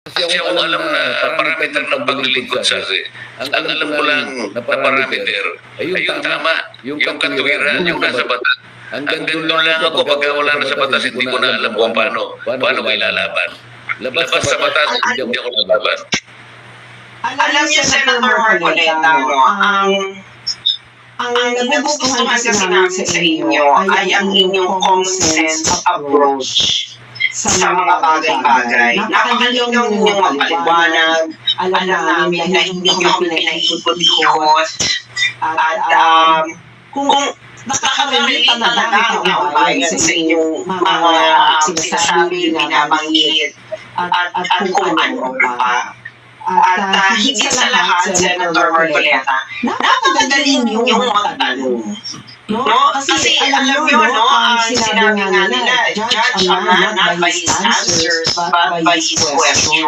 Kasi ako alam na parami ng paglilingkod sa akin. Ang alam ko lang na parameter, ayun tama, yung katuwiran, yung nasa batas. Hanggang doon lang ako, pagka wala na sa batas, hindi ko na alam kung paano ko ilalaban. Labas sa batas, hindi ako lalaban. Alam niyo, Senator Marcoleta, ang nagugustuhan kasi namin sa inyo ay ang inyong common sense approach sa mga bagay-bagay. Napakaligaw ninyong mapaliwanag. Alam namin na hindi nyo kami pinaikot-ikot. At kung nakakarelate talaga ang bayan sa inyong mga sinasabi, binabanggit, at kung ano pa. At higit sa lahat, Senator Marcoleta, napakadali niyong magtanong. No? Kasi alam nyo, no, ang sinabi nga nila, judge a man not by his answers, but by his questions.